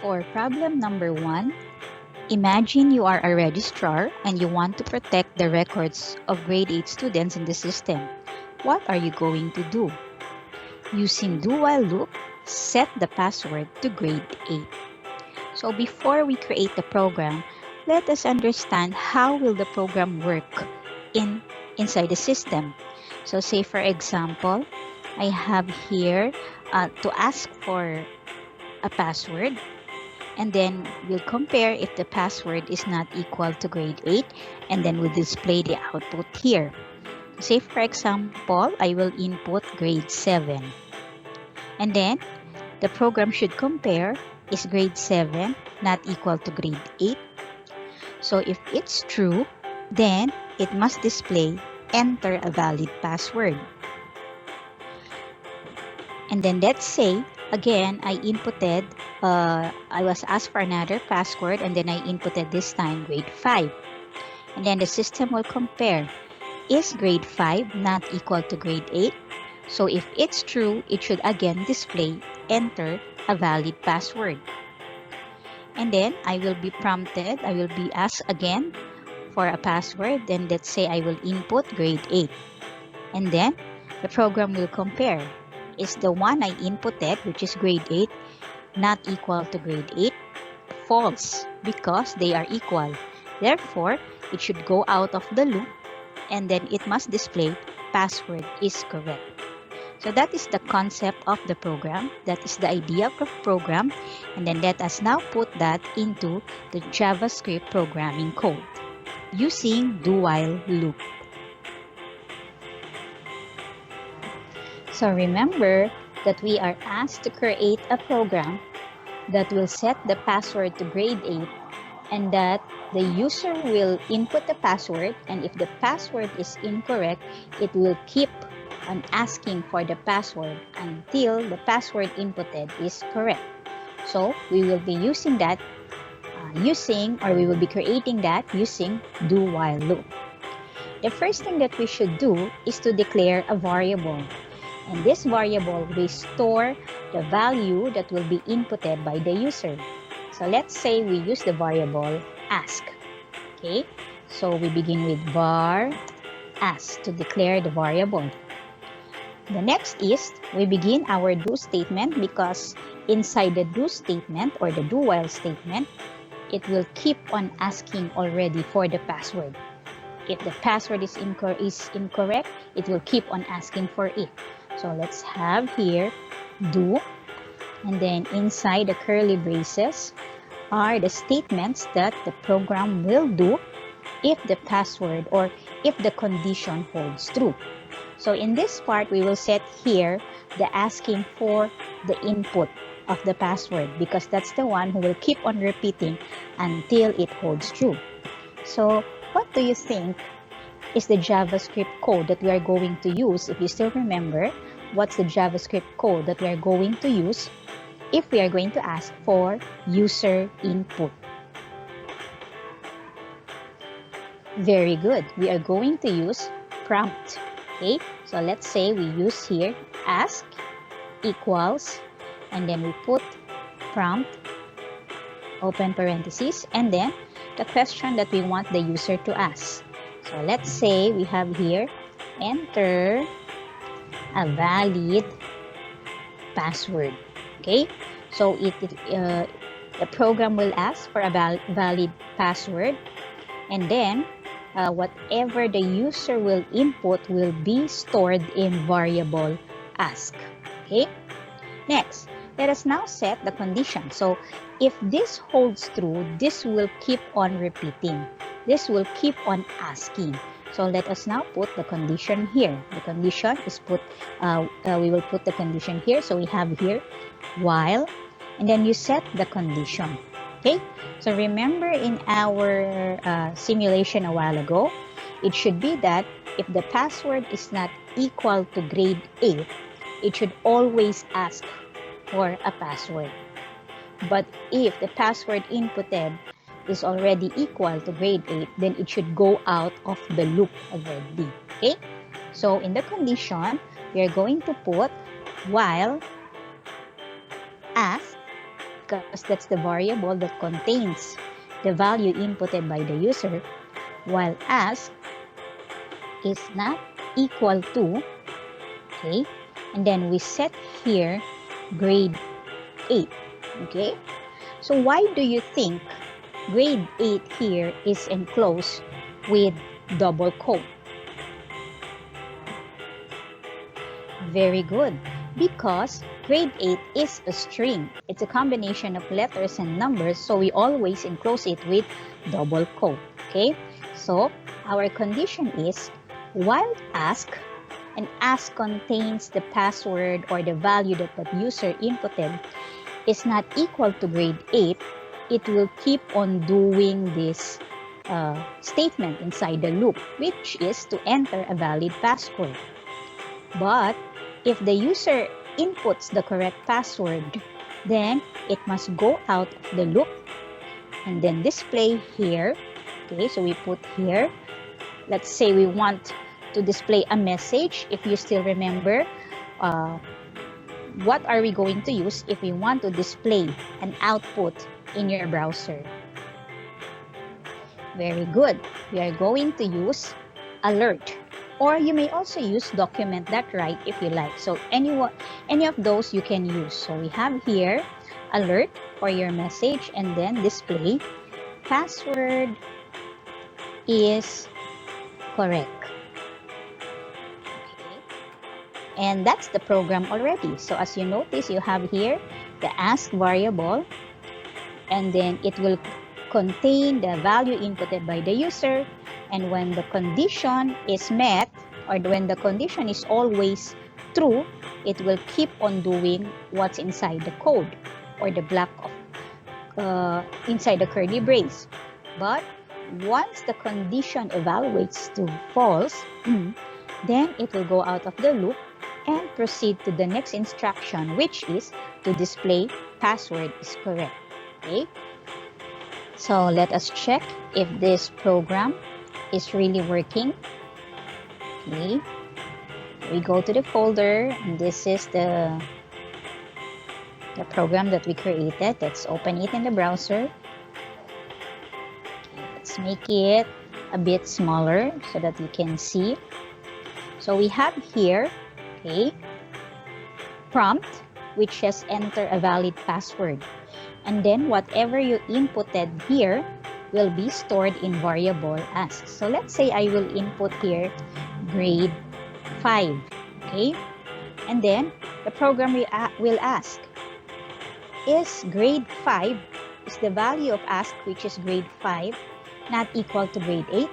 For problem number 1, imagine you are a registrar and you want to protect the records of grade 8 students in the system. What are you going to do? Using do while loop, set the password to grade 8. So before we create the program, let us understand how will the program work inside the system. So say for example, I have here to ask for a password, and then we'll compare if the password is not equal to grade 8, and then we'll display the output here. Say for example, I will input grade 7, and then the program should compare, is grade 7 not equal to grade 8? So if it's true, then it must display enter a valid password. And then let's say, again, I was asked for another password, and then I inputted this time grade 5. And then the system will compare, is grade 5 not equal to grade 8? So if it's true, it should again display enter a valid password. And then I will be asked again for a password. Then let's say I will input grade 8. And then the program will compare, is the one I inputted, which is grade 8, not equal to grade 8? False, because they are equal. Therefore, it should go out of the loop, and then it must display password is correct. So that is the concept of the program. That is the idea of the program. And then let us now put that into the JavaScript programming code using do while loop. So remember that we are asked to create a program that will set the password to grade 8, and that the user will input the password, and if the password is incorrect, it will keep on asking for the password until the password inputted is correct. So we will be using that we will be creating that using do while loop. The first thing that we should do is to declare a variable. And this variable will store the value that will be inputted by the user. So let's say we use the variable ask. Okay, so we begin with var ask to declare the variable. The next is we begin our do statement, because inside the do statement or the do while statement, it will keep on asking already for the password. If the password is incorrect, it will keep on asking for it. So let's have here do, and then inside the curly braces are the statements that the program will do if the password or if the condition holds true. So in this part, we will set here the asking for the input of the password, because that's the one who will keep on repeating until it holds true. So what do you think is the JavaScript code that we are going to use? If you still remember, what's the JavaScript code that we are going to use if we are going to ask for user input? Very good. We are going to use prompt. Okay, so let's say we use here ask equals, and then we put prompt, open parentheses, and then the question that we want the user to ask. So let's say we have here enter a valid password. Okay, so the program will ask for a valid password, and then whatever the user will input will be stored in variable ask. Okay, next, let us now set the condition. So if this holds true, this will keep on repeating. This will keep on asking. So let us now put the condition here. The condition is we will put the condition here. So we have here while, and then you set the condition. Okay, so remember in our simulation a while ago, it should be that if the password is not equal to grade 8, it should always ask for a password. But if the password inputted is already equal to grade 8, then it should go out of the loop already. Okay, so in the condition, we are going to put while ask because that's the variable that contains the value inputted by the user, while ask is not equal to, okay, and then we set here grade 8, okay. So why do you think grade 8 here is enclosed with double quote? Very good, because grade 8 is a string. It's a combination of letters and numbers, so we always enclose it with double quote, okay? So our condition is while ask, and ask contains the password or the value that the user inputted, is not equal to grade 8, it will keep on doing this statement inside the loop, which is to enter a valid password. But if the user inputs the correct password, then it must go out of the loop and then display here. Okay, so we put here, let's say we want to display a message. If you still remember, what are we going to use if we want to display an output in your browser? Very good. We are going to use alert, or you may also use document.write if you like. So any of those you can use. So we have here alert for your message, and then display password is correct. Okay. And that's the program already. So as you notice, you have here the ask variable, and then it will contain the value inputted by the user, and when the condition is met, or when the condition is always true, it will keep on doing what's inside the code or the block of inside the curly brace. But once the condition evaluates to false, then it will go out of the loop and proceed to the next instruction, which is to display password is correct. Okay, so let us check if this program is really working. Okay, we go to the folder, and this is the program that we created. Let's open it in the browser. Okay, let's make it a bit smaller so that you can see. So we have here, okay, prompt, which says enter a valid password, and then whatever you inputted here will be stored in variable ask. So let's say I will input here grade 5, okay, and then the program will ask, is grade 5, is the value of ask, which is grade 5, not equal to grade 8?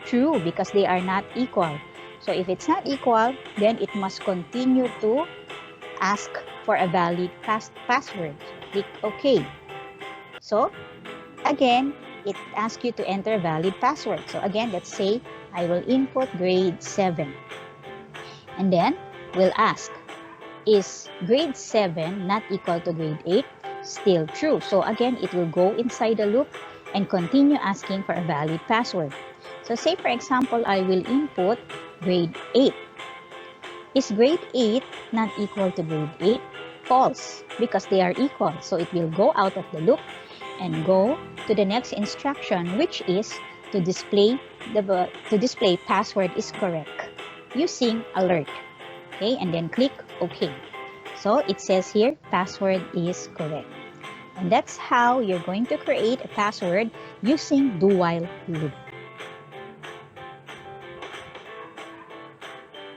True, because they are not equal. So if it's not equal, then it must continue to ask for a valid password. Click OK. So again, it asks you to enter a valid password. So again, let's say I will input grade 7. And then we'll ask, is grade 7 not equal to grade 8? Still true. So again, it will go inside the loop and continue asking for a valid password. So say for example, I will input grade 8. Is grade 8 not equal to grade 8? False, because they are equal. So it will go out of the loop and go to the next instruction, which is to display password is correct using alert. Okay, and then click OK. So it says here password is correct. And that's how you're going to create a password using do while loop.